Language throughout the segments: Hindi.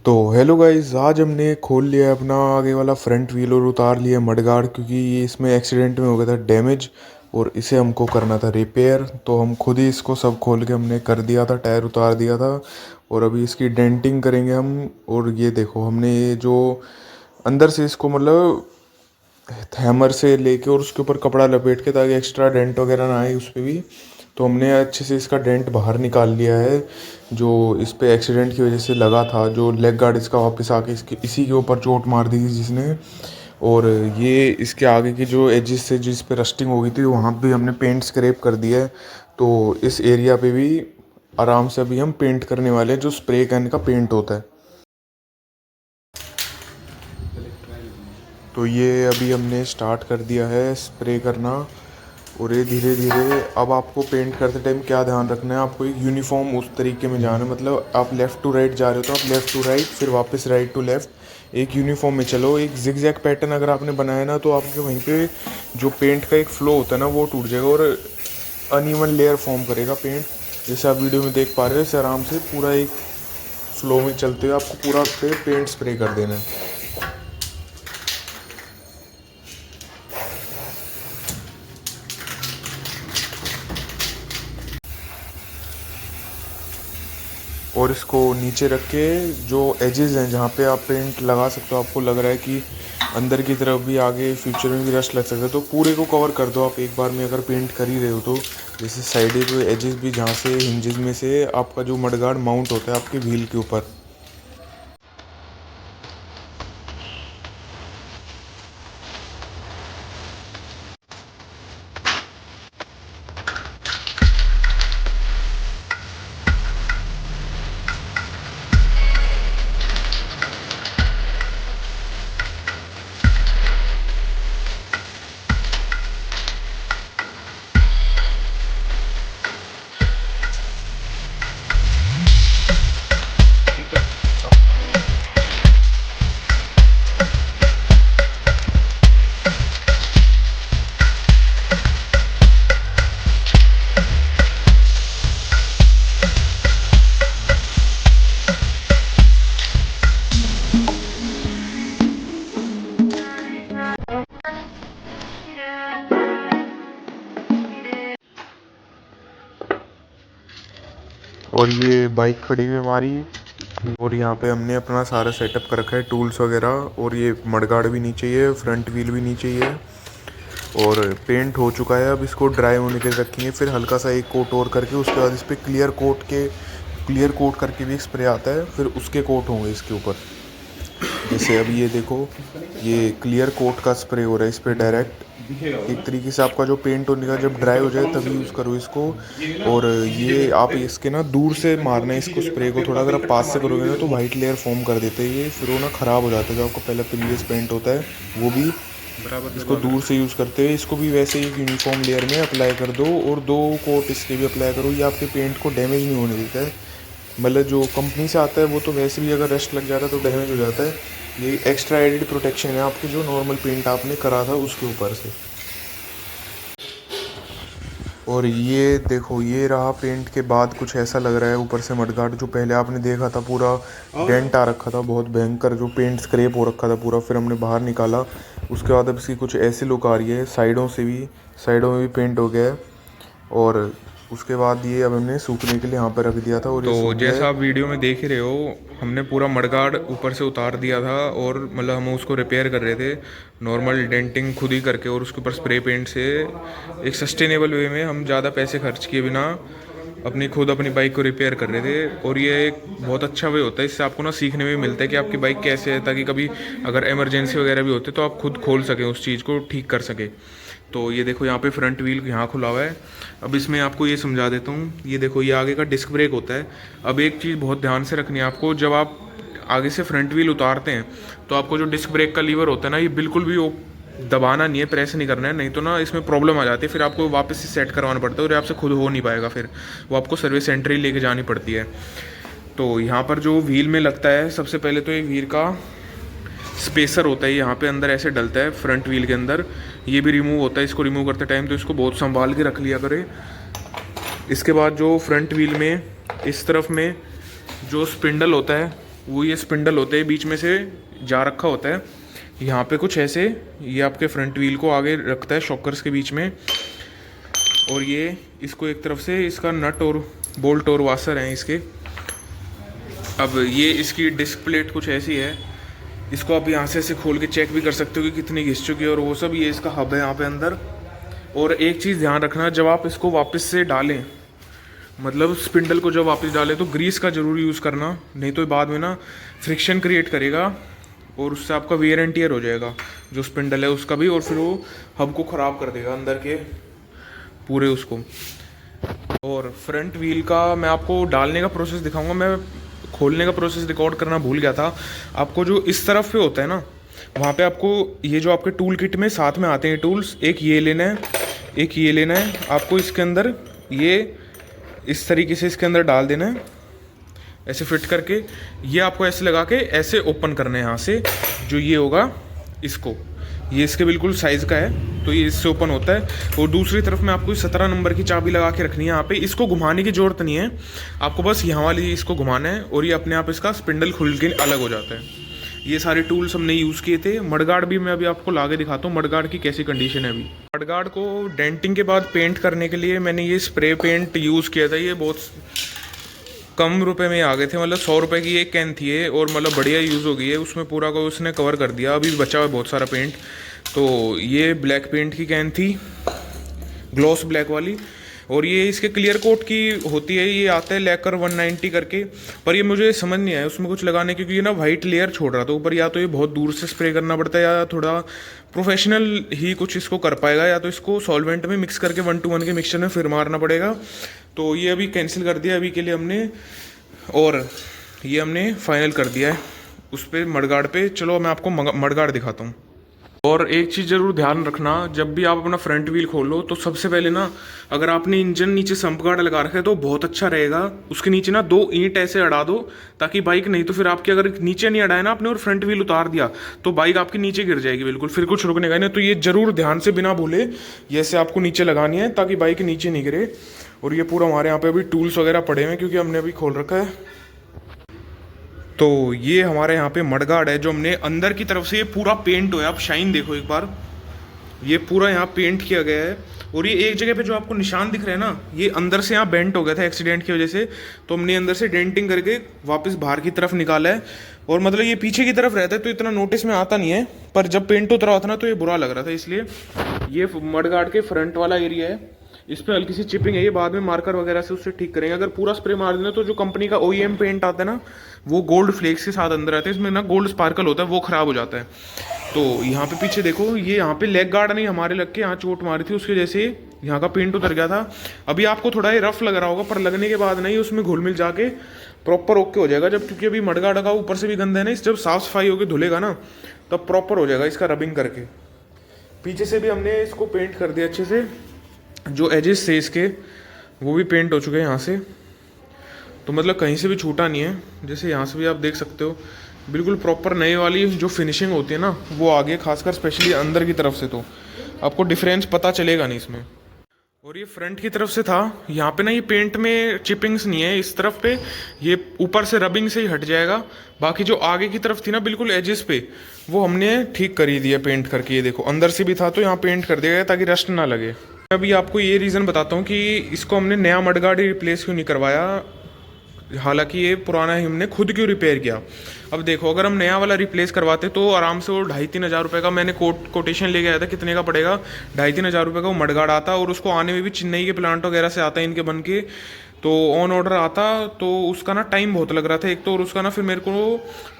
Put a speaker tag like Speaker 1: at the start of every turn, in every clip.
Speaker 1: तो हेलो गाइस, आज हमने खोल लिया है अपना आगे वाला फ्रंट व्हील और उतार लिया मडगार्ड, क्योंकि ये इसमें एक्सीडेंट में हो गया था डैमेज और इसे हमको करना था रिपेयर। तो हम खुद ही इसको सब खोल के हमने कर दिया था, टायर उतार दिया था और अभी इसकी डेंटिंग करेंगे हम। और ये देखो, हमने ये जो अंदर से इसको मतलब हैमर से लेके और उसके ऊपर कपड़ा लपेट के, ताकि एक्स्ट्रा डेंट वगैरह ना आए उस पर भी। तो हमने अच्छे से इसका डेंट बाहर निकाल लिया है, जो इस पे एक्सीडेंट की वजह से लगा था, जो लेग गार्ड इसका वापस आके इसके इसी के ऊपर चोट मार दी थी जिसने। और ये इसके आगे की जो एजिस से जिस पे रस्टिंग हो गई थी, वहाँ भी हमने पेंट स्क्रैप कर दिया है। तो इस एरिया पे भी आराम से अभी हम पेंट करने वाले हैं, जो स्प्रे कैन का पेंट होता है। तो ये अभी हमने स्टार्ट कर दिया है स्प्रे करना। और ये धीरे धीरे, अब आपको पेंट करते टाइम क्या ध्यान रखना है, आपको एक यूनिफॉर्म उस तरीके में जाना है। मतलब आप लेफ़्ट टू राइट जा रहे हो तो आप लेफ़्ट टू राइट, फिर वापस राइट टू लेफ़्ट, एक यूनिफॉर्म में चलो। एक जिगजैग पैटर्न अगर आपने बनाया ना, तो आपके वहीं पे जो पेंट का एक फ्लो होता है ना, वो टूट जाएगा और अनइवन लेयर फॉर्म करेगा पेंट। जैसे आप वीडियो में देख पा रहे हो, इसे आराम से पूरा एक फ्लो में चलते हुए आपको पूरा पे पेंट स्प्रे कर देना है। और इसको नीचे रख के जो एजेस हैं जहाँ पे आप पेंट लगा सकते हो, आपको लग रहा है कि अंदर की तरफ भी आगे फ्यूचर में भी रस्ट लग सकता है, तो पूरे को कवर कर दो आप एक बार में, अगर पेंट कर ही रहे हो तो। जैसे साइड पे एजेस भी, जहाँ से हिंजेस में से आपका जो मडगार्ड माउंट होता है आपके व्हील के ऊपर। और ये बाइक खड़ी हुई हमारी, और यहाँ पे हमने अपना सारा सेटअप कर रखा है, टूल्स वगैरह। और ये मडगार्ड भी नीचे ही है, फ्रंट व्हील भी नीचे ही है और पेंट हो चुका है। अब इसको ड्राई होने के लिए रखेंगे, फिर हल्का सा एक कोट और करके उसके बाद इस पर क्लियर कोट करके भी एक स्प्रे आता है, फिर उसके कोट होंगे इसके ऊपर। जैसे अभी ये देखो, ये क्लियर कोट का स्प्रे हो रहा है इस पर डायरेक्ट। एक तरीके से आपका जो पेंट होने का जब ड्राई हो जाए तभी यूज़ करो इसको। और ये आप इसके ना दूर से मारना है इसको, स्प्रे को थोड़ा, अगर आप पास से करोगे ना तो वाइट लेयर फॉर्म कर देते हैं ये, फिर वो ना ख़राब हो जाता है जो आपका पहले प्रीवियस पेंट होता है वो भी। इसको दूर से यूज़ करते हुए इसको भी वैसे ही यूनिफॉर्म लेयर में अप्लाई कर दो, और 2 कोट इसके भी अप्लाई करो। ये आपके पेंट को डैमेज नहीं होने देता है। मतलब जो कंपनी से आता है वो तो वैसे भी अगर रस्ट लग जाता है तो डैमेज हो जाता है। ये एक्स्ट्रा एडिड प्रोटेक्शन है आपके जो नॉर्मल पेंट आपने करा था उसके ऊपर से। और ये देखो, ये रहा पेंट के बाद कुछ ऐसा लग रहा है। ऊपर से मडगार्ड जो पहले आपने देखा था पूरा डेंट आ रखा था, बहुत भयंकर, जो पेंट स्क्रैप हो रखा था पूरा, फिर हमने बाहर निकाला। उसके बाद अब इसकी कुछ ऐसी लुक आ रही है, साइडों में भी पेंट हो गया है। और उसके बाद ये अब हमने सूखने के लिए यहाँ पर रख दिया था। और तो जैसा आप वीडियो में देख ही रहे हो, हमने पूरा मडगार्ड ऊपर से उतार दिया था और मतलब हम उसको रिपेयर कर रहे थे नॉर्मल डेंटिंग खुद ही करके, और उसके ऊपर स्प्रे पेंट से एक सस्टेनेबल वे में हम ज़्यादा पैसे खर्च किए बिना अपनी बाइक को रिपेयर कर रहे थे। और ये एक बहुत अच्छा वे होता है, इससे आपको ना सीखने में मिलता है कि आपकी बाइक कैसे है, ताकि कभी अगर इमरजेंसी वगैरह भी होते तो आप खुद खोल सकें, उस चीज़ को ठीक कर सकें। तो ये देखो, यहाँ पे फ्रंट व्हील यहाँ खुला हुआ है। अब इसमें आपको ये समझा देता हूँ, ये देखो, ये आगे का डिस्क ब्रेक होता है। अब एक चीज़ बहुत ध्यान से रखनी है आपको, जब आप आगे से फ्रंट व्हील उतारते हैं तो आपको जो डिस्क ब्रेक का लीवर होता है ना, ये बिल्कुल भी वो दबाना नहीं है, प्रेस नहीं करना है, नहीं तो ना इसमें प्रॉब्लम आ जाती है, फिर आपको वापस से सेट करवाना पड़ता है और आपसे खुद हो नहीं पाएगा, फिर वो आपको सर्विस सेंटर ही लेके जानी पड़ती है। तो यहाँ पर जो व्हील में लगता है, सबसे पहले तो ये व्हील का स्पेसर होता है, यहाँ पे अंदर ऐसे डलता है फ्रंट व्हील के अंदर, ये भी रिमूव होता है। इसको रिमूव करते टाइम तो इसको बहुत संभाल के रख लिया करें। इसके बाद जो फ्रंट व्हील में इस तरफ में जो स्पिंडल होता है, वो ये स्पिंडल होते हैं, बीच में से जा रखा होता है यहाँ पे कुछ ऐसे, ये आपके फ्रंट व्हील को आगे रखता है शॉकर्स के बीच में, और ये इसको एक तरफ से इसका नट और बोल्ट और वाशर हैं इसके। अब ये इसकी डिस्क प्लेट कुछ ऐसी है, इसको आप यहाँ से ऐसे खोल के चेक भी कर सकते हो कि कितनी घिस चुकी है और वो सब। ये इसका हब है यहाँ पे अंदर। और एक चीज़ ध्यान रखना, जब आप इसको वापस से डालें, मतलब स्पिंडल को जब वापस डालें तो ग्रीस का ज़रूर यूज़ करना, नहीं तो बाद में ना फ्रिक्शन क्रिएट करेगा और उससे आपका वेयर एंड टियर हो जाएगा जो स्पिंडल है उसका भी, और फिर वो हब को ख़राब कर देगा अंदर के पूरे उसको। और फ्रंट व्हील का मैं आपको डालने का प्रोसेस दिखाऊंगा। मैं खोलने का प्रोसेस रिकॉर्ड करना भूल गया था। आपको जो इस तरफ पे होता है ना, वहाँ पे आपको ये जो आपके टूल किट में साथ में आते हैं टूल्स, एक ये लेना है, एक ये लेना है। आपको इसके अंदर ये इस तरीके से इसके अंदर डाल देना है, ऐसे फिट करके। ये आपको ऐसे लगा के ऐसे ओपन करना है यहाँ से, जो ये होगा इसको, ये इसके बिल्कुल साइज़ का है तो ये इससे ओपन होता है। और दूसरी तरफ में आपको 17 नंबर की चाबी लगा के रखनी है यहाँ पे। इसको घुमाने की ज़रूरत नहीं है, आपको बस यहाँ वाली इसको घुमाना है और ये अपने आप इसका स्पिंडल खुल के अलग हो जाता है। ये सारे टूल्स हमने यूज़ किए थे। मडगार्ड भी मैं अभी आपको ला के दिखाता हूँ मडगार्ड की कैसी कंडीशन है अभी। मडगार्ड को डेंटिंग के बाद पेंट करने के लिए मैंने ये स्प्रे पेंट यूज़ किया था। ये बहुत कम रुपए में आ गए थे, मतलब 100 रुपये की एक कैन थी ये, और मतलब बढ़िया यूज़ हो गई है। उसमें पूरा को उसने कवर कर दिया। अभी बचा हुआ बहुत सारा पेंट। तो ये ब्लैक पेंट की कैन थी, ग्लॉस ब्लैक वाली, और ये इसके क्लियर कोट की होती है। ये आता है लेकर 190 करके, पर ये मुझे समझ नहीं आया उसमें कुछ लगाने, क्योंकि ये ना वाइट लेयर छोड़ रहा था ऊपर। या तो ये बहुत दूर से स्प्रे करना पड़ता है, या थोड़ा प्रोफेशनल ही कुछ इसको कर पाएगा, या तो इसको सॉल्वेंट में मिक्स करके 1:1 के मिक्सचर में फिर मारना पड़ेगा। तो ये अभी कैंसिल कर दिया अभी के लिए हमने, और ये हमने फाइनल कर दिया है उस पर मडगार्ड पे। चलो मैं आपको मडगार्ड दिखाता हूँ। और एक चीज़ ज़रूर ध्यान रखना, जब भी आप अपना फ्रंट व्हील खोलो तो सबसे पहले ना, अगर आपने इंजन नीचे सम्प गार्ड लगा रखा है तो बहुत अच्छा रहेगा, उसके नीचे ना 2 ईंट ऐसे अड़ा दो, ताकि बाइक, नहीं तो फिर आपकी अगर नीचे नहीं अड़ाए ना आपने और फ्रंट व्हील उतार दिया तो बाइक आपकी नीचे गिर जाएगी बिल्कुल, फिर कुछ रुकने का नहीं। तो ये ज़रूर ध्यान से बिना भूले ये ऐसे आपको नीचे लगानी है ताकि बाइक नीचे नहीं गिरे। और ये पूरा हमारे यहाँ पे अभी टूल्स वगैरह पड़े हुए हैं क्योंकि हमने अभी खोल रखा है। तो ये हमारे यहाँ पे मडगार्ड है जो हमने अंदर की तरफ से, ये पूरा पेंट हुआ है। आप शाइन देखो एक बार, ये पूरा यहाँ पेंट किया गया है। और ये एक जगह पे जो आपको निशान दिख रहा है ना, ये अंदर से यहाँ बेंट हो गया था एक्सीडेंट की वजह से, तो हमने अंदर से डेंटिंग करके वापस बाहर की तरफ निकाला है। और मतलब ये पीछे की तरफ रहता है तो इतना नोटिस में आता नहीं है, पर जब पेंट उतरा होता ना तो ये बुरा लग रहा था। इसलिए ये मडगार्ड के फ्रंट वाला एरिया है, इस पर हल्की सी चिपिंग है, ये बाद में मार्कर वगैरह से उससे ठीक करेंगे। अगर पूरा स्प्रे मार देना तो जो कंपनी का OEM पेंट आता है ना, वो गोल्ड फ्लेक्स के साथ अंदर आता है, इसमें ना गोल्ड स्पार्कल होता है, वो खराब हो जाता है। तो यहाँ पे पीछे देखो, ये यहाँ पे लेग गार्ड नहीं हमारे लग के यहाँ चोट मारी थी, उसके जैसे यहाँ का पेंट उतर गया था। अभी आपको थोड़ा ये रफ लग रहा होगा, पर लगने के बाद नहीं, उसमें घुल मिल जाके प्रॉपर ओके हो जाएगा। जब, क्योंकि अभी मडगार्ड का ऊपर से भी गंदा है ना, जब साफ सफाई होकर धुलेगा ना तब प्रॉपर हो जाएगा इसका रबिंग करके। पीछे से भी हमने इसको पेंट कर दिया अच्छे से, जो एजेस थे इसके वो भी पेंट हो चुके हैं यहाँ से, तो मतलब कहीं से भी छूटा नहीं है। जैसे यहाँ से भी आप देख सकते हो, बिल्कुल प्रॉपर नए वाली जो फिनिशिंग होती है ना वो आगे, खासकर स्पेशली अंदर की तरफ से, तो आपको डिफरेंस पता चलेगा नहीं इसमें। और ये फ्रंट की तरफ से था, यहाँ पे ना ये पेंट में चिपिंग्स नहीं है इस तरफ पे, ये ऊपर से रबिंग से ही हट जाएगा। बाकी जो आगे की तरफ थी ना बिल्कुल एजेस पे, वो हमने ठीक करी दिया पेंट करके। ये देखो अंदर से भी था तो यहाँ पेंट कर दिया गया ताकि रस्ट ना लगे। अभी आपको ये रीज़न बताता हूँ कि इसको हमने नया मडगार्ड ही रिप्लेस क्यों नहीं करवाया, हालांकि ये पुराना ही हमने खुद क्यों रिपेयर किया। अब देखो, अगर हम नया वाला रिप्लेस करवाते तो आराम से वो 2,5-3 हज़ार रुपये का, मैंने कोटेशन लेके आया था कितने का पड़ेगा, 2,5-3 हज़ार रुपये का वो मडगार्ड आता, और उसको आने में भी चेन्नई के प्लांट वगैरह से आता है इनके बन के, तो ऑन ऑर्डर आता, तो उसका ना टाइम बहुत लग रहा था एक तो, और उसका ना फिर मेरे को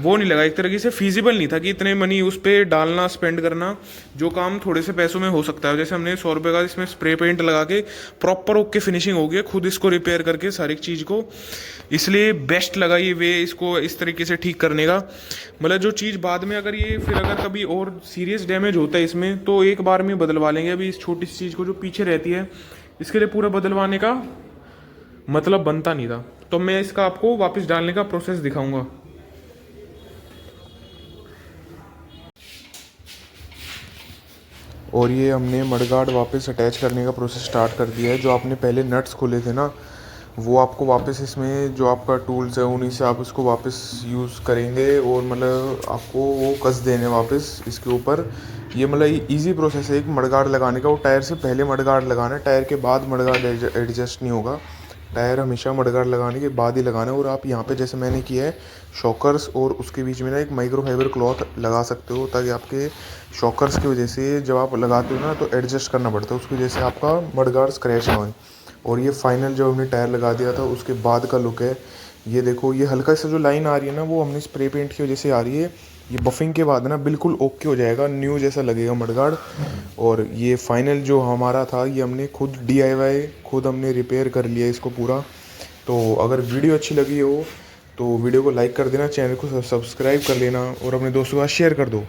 Speaker 1: वो नहीं लगा, एक तरीके से फीजिबल नहीं था कि इतने मनी उस पर डालना, स्पेंड करना। जो काम थोड़े से पैसों में हो सकता है, जैसे हमने 100 रुपये का इसमें स्प्रे पेंट लगा के प्रॉपर ओके फिनिशिंग हो गई, खुद इसको रिपेयर करके सारी चीज़ को, इसलिए बेस्ट लगा ये वे इसको इस तरीके से ठीक करने का। मतलब जो चीज़ बाद में अगर ये फिर अगर कभी और सीरियस डैमेज होता है इसमें तो एक बार में बदलवा लेंगे। अभी इस छोटी सी चीज़ को जो पीछे रहती है इसके लिए पूरा बदलवाने का मतलब बनता नहीं था, तो मैं इसका आपको वापस डालने का प्रोसेस दिखाऊंगा। और ये हमने मडगार्ड वापस अटैच करने का प्रोसेस स्टार्ट कर दिया है। जो आपने पहले नट्स खोले थे ना, वो आपको वापस इसमें जो आपका टूल्स है उन्हीं से आप इसको वापस यूज़ करेंगे और मतलब आपको वो कस देने वापस इसके ऊपर। ये मतलब ईज़ी प्रोसेस है एक मडगार्ड लगाने का। वो टायर से पहले मडगार्ड लगाना है, टायर के बाद मडगार्ड एडजस्ट नहीं होगा। टायर हमेशा मडगार्ड लगाने के बाद ही लगाना है। और आप यहाँ पे जैसे मैंने किया है शॉकर्स और उसके बीच में ना एक माइक्रोफाइबर क्लॉथ लगा सकते हो, ताकि आपके शॉकर्स की वजह से जब आप लगाते हो ना तो एडजस्ट करना पड़ता है, उसकी वजह से आपका मडगार्ड स्क्रैच ना हो। और ये फाइनल जो हमने टायर लगा दिया था उसके बाद का लुक है। ये देखो, ये हल्का सा जो लाइन आ रही है ना वो हमने स्प्रे पेंट की वजह से आ रही है। ये बफिंग के बाद ना बिल्कुल ओके हो जाएगा, न्यू जैसा लगेगा मडगार्ड। और ये फाइनल जो हमारा था ये हमने खुद DIY खुद हमने रिपेयर कर लिया इसको पूरा। तो अगर वीडियो अच्छी लगी हो तो वीडियो को लाइक कर देना, चैनल को सब्सक्राइब कर लेना और अपने दोस्तों के साथ शेयर कर दो।